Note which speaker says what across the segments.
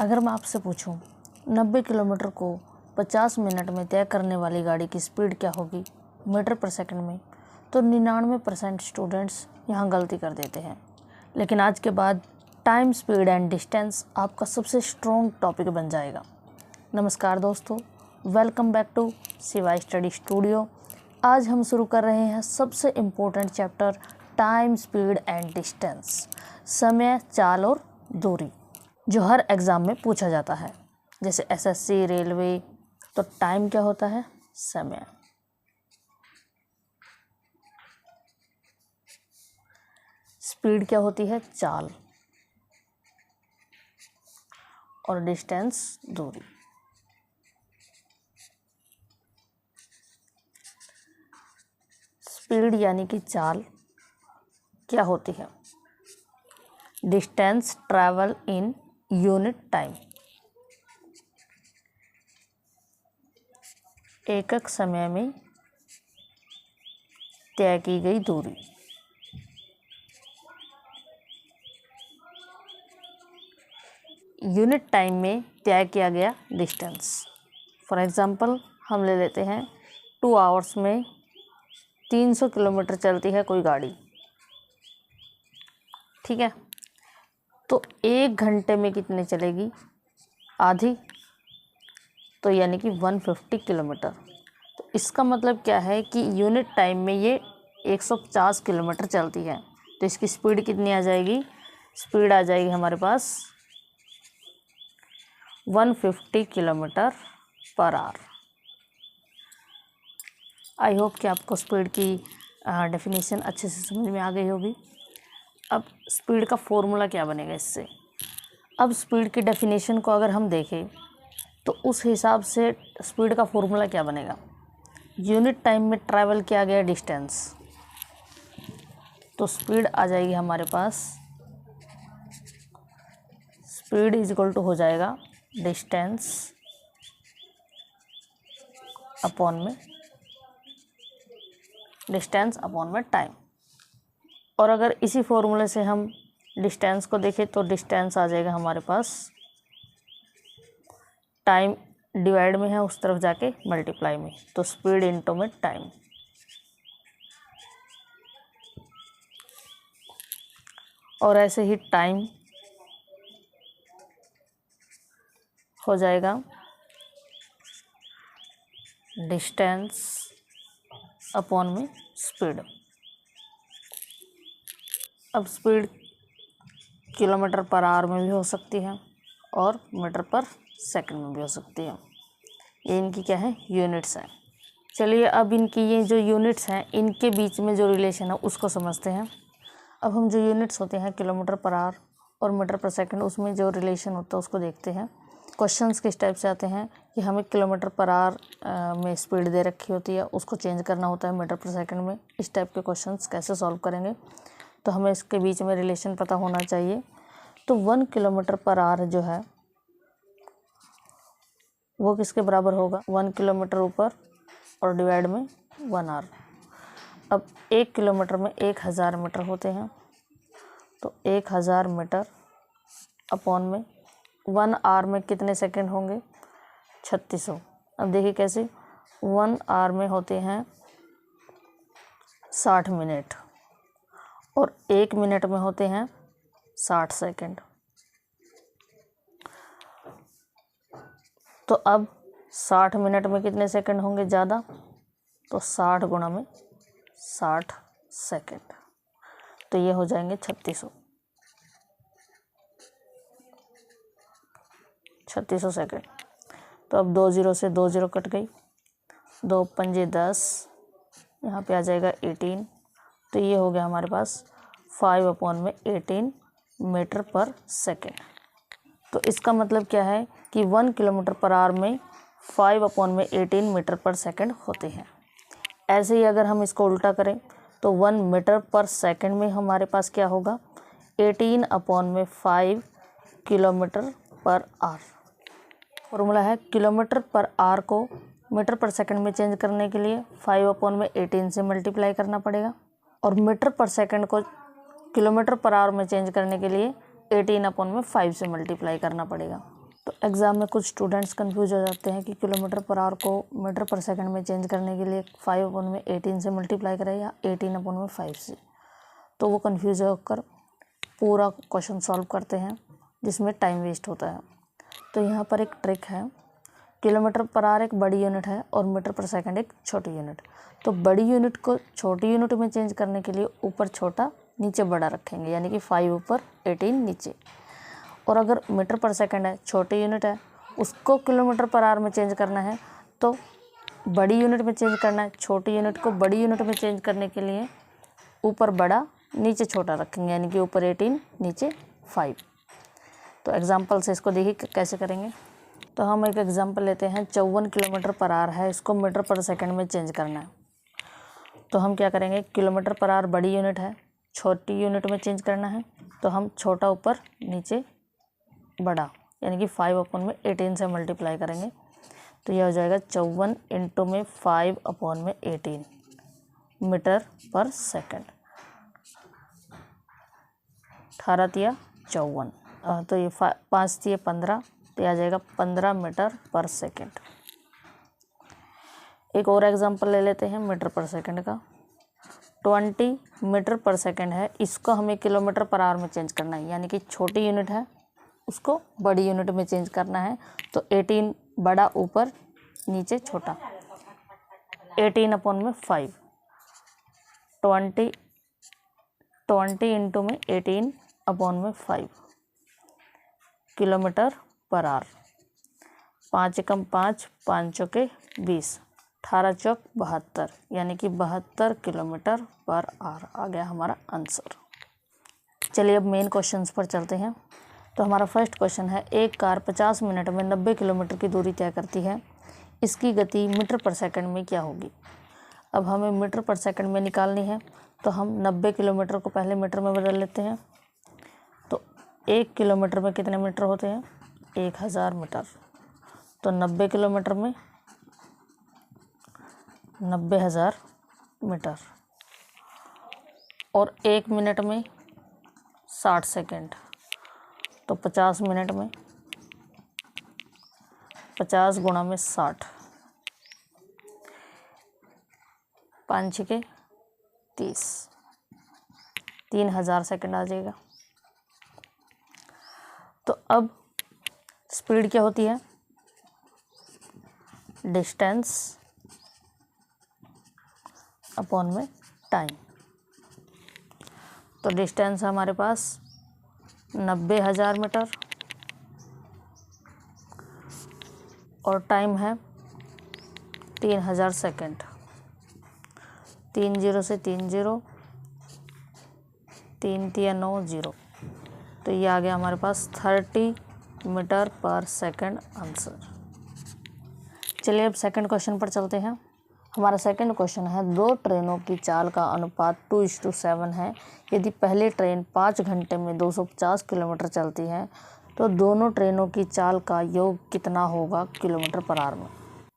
Speaker 1: अगर मैं आपसे पूछूं 90 किलोमीटर को 50 मिनट में तय करने वाली गाड़ी की स्पीड क्या होगी मीटर पर सेकंड में, तो 99% स्टूडेंट्स यहाँ गलती कर देते हैं। लेकिन आज के बाद टाइम, स्पीड एंड डिस्टेंस आपका सबसे स्ट्रॉन्ग टॉपिक बन जाएगा। नमस्कार दोस्तों, welcome back to Shiva study studio. आज हम शुरू कर रहे हैं सबसे important chapter time, speed and distance, समय, चाल और दूरी, जो हर एग्ज़ाम में पूछा जाता है। जैसे एसएससी, रेलवे, तो टाइम क्या होता है? समय। स्पीड क्या होती है? चाल। और डिस्टेंस दूरी। स्पीड यानी कि चाल क्या होती है? Distance travel in unit time, एकक समय में तय की गई दूरी। यूनिट टाइम में तय किया गया डिस्टेंस। फॉर एग्जांपल हम ले लेते हैं 2 आवर्स में 300 किलोमीटर चलती है कोई गाड़ी, ठीक है। तो 1 घंटे में कितने चलेगी? आधी, तो यानी कि 150 किलोमीटर। तो इसका मतलब क्या है कि यूनिट टाइम में ये 150 किलोमीटर चलती है, तो इसकी स्पीड कितनी आ जाएगी? स्पीड आ जाएगी हमारे पास 150 kilometre per hour. I hope कि आपको स्पीड की डेफिनेशन अच्छे से समझ में आ गई होगी। अब स्पीड का फॉर्मूला क्या बनेगा इससे? अब स्पीड की डेफिनेशन को अगर हम देखें तो उस हिसाब से स्पीड का फॉर्मूला क्या बनेगा? यूनिट टाइम में ट्रैवल किया गया डिस्टेंस, तो स्पीड आ जाएगी हमारे पास, स्पीड इज इक्वल टू हो जाएगा डिस्टेंस अपॉन में टाइम। और अगर इसी फॉर्मूले से हम डिस्टेंस को देखें तो डिस्टेंस आ जाएगा हमारे पास, टाइम डिवाइड में है उस तरफ जाके मल्टीप्लाई में, तो स्पीड इनटू में टाइम। और ऐसे ही टाइम हो जाएगा डिस्टेंस अपॉन में स्पीड। अब स्पीड किलोमीटर पर आवर में भी हो सकती है और मीटर पर सेकंड में भी हो सकती है। ये इनकी क्या है? यूनिट्स हैं। चलिए अब इनकी ये जो यूनिट्स हैं इनके बीच में जो रिलेशन है उसको समझते हैं। अब हम जो यूनिट्स होते हैं किलोमीटर पर आवर और मीटर पर सेकंड, उसमें जो रिलेशन होता है उसको देखते हैं। क्वेश्चंस किस टाइप से आते हैं कि हमें किलोमीटर पर आवर में स्पीड दे रखी होती है, उसको चेंज करना होता है मीटर पर सेकंड में। इस टाइप के क्वेश्चंस कैसे सॉल्व करेंगे, तो हमें इसके बीच में रिलेशन पता होना चाहिए। तो 1 किलोमीटर पर आवर जो है वो किसके बराबर होगा? 1 किलोमीटर ऊपर और डिवाइड में 1 आवर। अब 1 किलोमीटर में 1000 मीटर होते हैं, तो 1000 मीटर अपॉन में 1 आवर में कितने सेकंड होंगे? 3600। अब देखिए कैसे, 1 आवर में होते हैं 60 मिनट और 1 मिनट में होते हैं 60 सेकंड। तो अब 60 मिनट में कितने सेकंड होंगे ज़्यादा? तो 60 गुणा में 60 सेकंड, तो ये हो जाएंगे 3600 सेकंड। तो अब 2 0 से 2 0 कट गई, 2 पंजे 10, यहाँ पे आ जाएगा 18, तो ये हो गया हमारे पास 5/18 मीटर पर सेकंड। तो इसका मतलब क्या है कि 1 किलोमीटर पर आवर में 5/18 मीटर पर सेकंड होते हैं। ऐसे ही अगर हम इसको उल्टा करें तो 1 मीटर पर सेकंड में हमारे पास क्या होगा? 18/5 किलोमीटर पर आवर। फॉर्मूला है किलोमीटर पर आवर को मीटर पर सेकंड में चेंज करने के लिए 5/18 से मल्टीप्लाई करना पड़ेगा, और मीटर पर सेकंड को किलोमीटर पर आवर में चेंज करने के लिए 18/5 से मल्टीप्लाई करना पड़ेगा। तो एग्ज़ाम में कुछ स्टूडेंट्स कंफ्यूज हो जाते हैं कि किलोमीटर पर आवर को मीटर पर सेकंड में चेंज करने के लिए 5/18 से मल्टीप्लाई करें या 18/5 से। तो वो कंफ्यूज होकर पूरा क्वेश्चन सॉल्व करते हैं जिसमें टाइम वेस्ट होता है। तो यहाँ पर एक ट्रिक है, किलोमीटर पर आवर एक बड़ी यूनिट है और मीटर पर सेकंड एक छोटी यूनिट। तो बड़ी यूनिट को छोटी यूनिट में चेंज करने के लिए ऊपर छोटा नीचे बड़ा रखेंगे, यानी कि 5 ऊपर 18 नीचे। और अगर मीटर पर सेकंड है, छोटी यूनिट है, उसको किलोमीटर पर आवर में चेंज करना है तो बड़ी यूनिट में चेंज करना है। छोटी यूनिट को बड़ी यूनिट में चेंज करने के लिए ऊपर बड़ा नीचे छोटा रखेंगे, यानी कि ऊपर 18 नीचे 5। तो एग्जांपल से इसको देखिए कैसे करेंगे। तो हम एक एग्जांपल लेते हैं, 54 किलोमीटर पर आवर है, इसको मीटर पर सेकंड में चेंज करना है। तो हम क्या करेंगे, किलोमीटर पर आवर बड़ी यूनिट है, छोटी यूनिट में चेंज करना है। तो हम छोटा ऊपर नीचे बड़ा, यानी कि 5/18 से मल्टीप्लाई करेंगे। तो यह हो जाएगा 54 इंटू में 5/18 मीटर पर सेकंड। 18 तिया 54, तो ये 5 तिया 15, तो आ जाएगा 15 मीटर पर सेकंड। एक और एग्जांपल ले लेते हैं मीटर पर सेकंड का। 20 मीटर पर सेकंड है, इसको हमें किलोमीटर पर आवर में चेंज करना है, यानी कि छोटी यूनिट है उसको बड़ी यूनिट में चेंज करना है। तो 18 बड़ा ऊपर नीचे छोटा, 18/5, 20 इंटू में 18/5 किलोमीटर पर आवर। 5 एकम 5, 5 चौके 20, 18 चौक 72, यानी कि 72 किलोमीटर पर आवर आ गया हमारा आंसर। चलिए अब मेन क्वेश्चंस पर चलते हैं। तो हमारा फर्स्ट क्वेश्चन है, एक कार 50 मिनट में 90 किलोमीटर की दूरी तय करती है, इसकी गति मीटर पर सेकंड में क्या होगी। अब हमें मीटर पर सेकंड में निकालनी है, तो हम 90 किलोमीटर को पहले मीटर में बदल लेते हैं। तो 1 किलोमीटर में कितने मीटर होते हैं, 1000 मीटर। तो 90 किलोमीटर में 90,000 मीटर। और 1 मिनट में 60 सेकंड, तो 50 मिनट में 50 गुणा में 60, 5 छके 30, 3000 सेकंड आ जाएगा। तो अब स्पीड क्या होती है, डिस्टेंस अपॉन में टाइम। तो डिस्टेंस है हमारे पास 90,000 मीटर और टाइम है 3000 सेकंड। 3 0 से 3 0, 3 तिया 9 0, तो ये आ गया हमारे पास 30 मीटर पर सेकंड आंसर। चलिए अब सेकंड क्वेश्चन पर चलते हैं। हमारा सेकंड क्वेश्चन है, 2 ट्रेनों की चाल का अनुपात 2:7 है। यदि पहली ट्रेन 5 घंटे में 250 किलोमीटर चलती है तो दोनों ट्रेनों की चाल का योग कितना होगा किलोमीटर पर आवर में।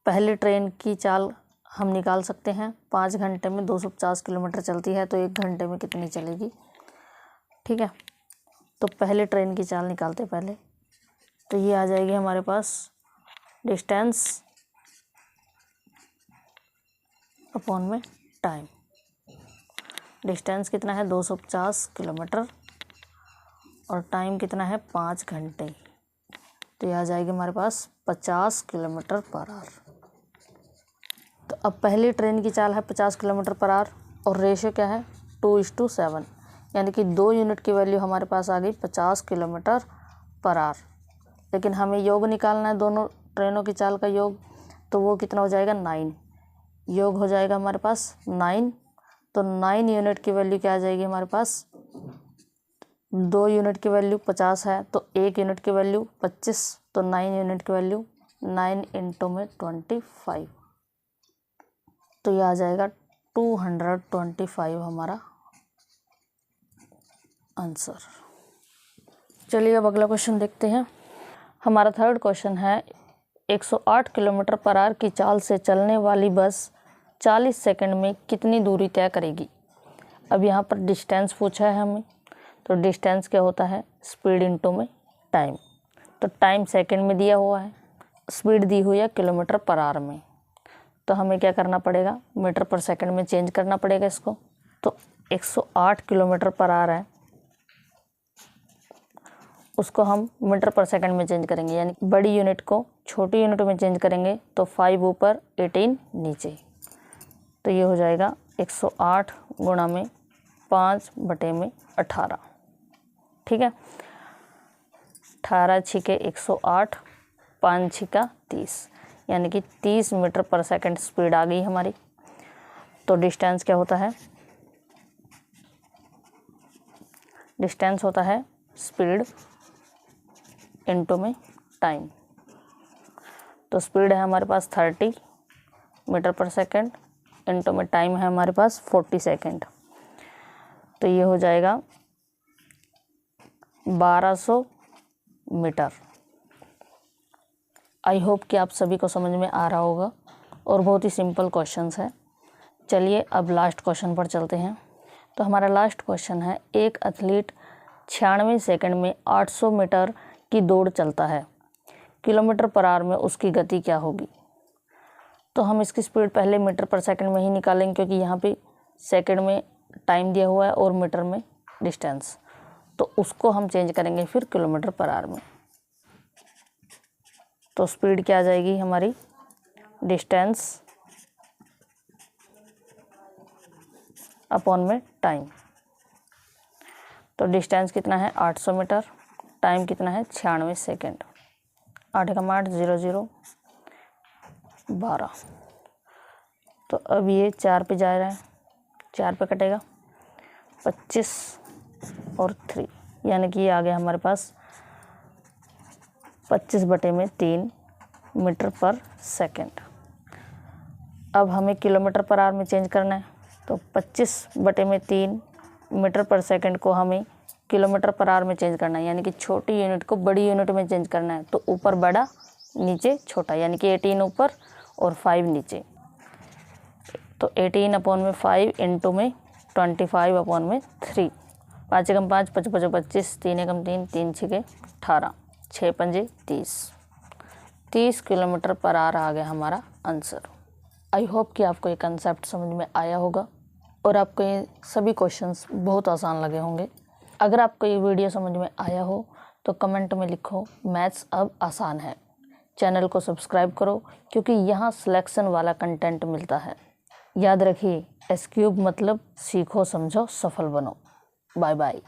Speaker 1: पहली ट्रेन की चाल हम निकाल सकते हैं, 5 घंटे में 250 किलोमीटर चलती है तो 1 घंटे में कितनी चलेगी। ठीक है, तो पहले ट्रेन की चाल निकालते पहले। तो ये आ जाएगी हमारे पास डिस्टेंस अपॉन में टाइम। डिस्टेंस कितना है 250 किलोमीटर और टाइम कितना है 5 घंटे। तो यह आ जाएगी हमारे पास 50 किलोमीटर पर आवर। तो अब पहली ट्रेन की चाल है 50 किलोमीटर पर आवर और रेशियो क्या है 2:7, यानी कि 2 यूनिट की वैल्यू हमारे पास आ गई 50 किलोमीटर पर आवर। लेकिन हमें योग निकालना है दोनों ट्रेनों की चाल का योग, तो वो कितना हो जाएगा 9। योग हो जाएगा हमारे पास 9। तो 9 यूनिट की वैल्यू क्या आ जाएगी हमारे पास, 2 यूनिट की वैल्यू 50 है तो 1 यूनिट की वैल्यू 25, तो 9 यूनिट की वैल्यू 9 इंटू में 25, तो यह आ जाएगा 225 हमारा आंसर। चलिए अब अगला क्वेश्चन देखते हैं। हमारा थर्ड क्वेश्चन है, 108 किलोमीटर पर आवर की चाल से चलने वाली बस 40 सेकंड में कितनी दूरी तय करेगी। अब यहाँ पर डिस्टेंस पूछा है हमें, तो डिस्टेंस क्या होता है स्पीड इंटू में टाइम। तो टाइम सेकंड में दिया हुआ है, स्पीड दी हुई है किलोमीटर पर आवर में। तो हमें क्या करना पड़ेगा, मीटर पर सेकंड में चेंज करना पड़ेगा इसको। तो 108 किलोमीटर पर आवर है, उसको हम मीटर पर सेकंड में चेंज करेंगे, यानी बड़ी यूनिट को छोटी यूनिट में चेंज करेंगे। तो 5 ऊपर 18 नीचे, तो ये हो जाएगा 108 गुणा में 5/18। ठीक है, 18 छिके 108, 5 छिका 30, यानी कि 30 मीटर पर सेकंड स्पीड आ गई हमारी। तो डिस्टेंस क्या होता है, डिस्टेंस होता है स्पीड इनटू में टाइम। तो स्पीड है हमारे पास 30 मीटर पर सेकंड, इनटू में टाइम है हमारे पास 40 सेकंड। तो ये हो जाएगा 1200 मीटर। आई होप कि आप सभी को समझ में आ रहा होगा और बहुत ही सिंपल क्वेश्चंस है। चलिए अब लास्ट क्वेश्चन पर चलते हैं। तो हमारा लास्ट क्वेश्चन है, एक एथलीट 96 सेकंड में 800 मीटर की दौड़ चलता है, किलोमीटर पर आवर में उसकी गति क्या होगी। तो हम इसकी स्पीड पहले मीटर पर सेकंड में ही निकालेंगे, क्योंकि यहाँ पे सेकंड में टाइम दिया हुआ है और मीटर में डिस्टेंस, तो उसको हम चेंज करेंगे फिर किलोमीटर पर आवर में। तो स्पीड क्या आ जाएगी हमारी, डिस्टेंस अपॉन में टाइम। तो डिस्टेंस कितना है 800 मीटर, टाइम कितना है 96 सेकेंड। 8 का 8 0 0 12। तो अब ये 4 पे जा रहा है, 4 पे कटेगा 25 और 3, यानी कि ये आ गया हमारे पास 25/3 मीटर पर सेकंड। अब हमें किलोमीटर पर आवर में चेंज करना है। तो 25/3 मीटर पर सेकंड को हमें किलोमीटर पर आवर में चेंज करना है, यानी कि छोटी यूनिट को बड़ी यूनिट में चेंज करना है। तो ऊपर बड़ा नीचे छोटा, यानी कि 18 ऊपर और 5 नीचे। तो 18/5 इंटू में 25/3। 5 एकम 5, 5 5 25, 3 एकम 3, 3 छिके 18, 6 पंजे 30 किलोमीटर पर आवर आ गया हमारा आंसर। आई होप कि आपको ये कंसेप्ट समझ में आया होगा और आपको ये सभी क्वेश्चंस बहुत आसान लगे होंगे। अगर आपको ये वीडियो समझ में आया हो तो कमेंट में लिखो मैथ्स अब आसान है। चैनल को सब्सक्राइब करो, क्योंकि यहाँ सिलेक्शन वाला कंटेंट मिलता है। याद रखिए, S³ मतलब सीखो समझो सफल बनो। Bye bye.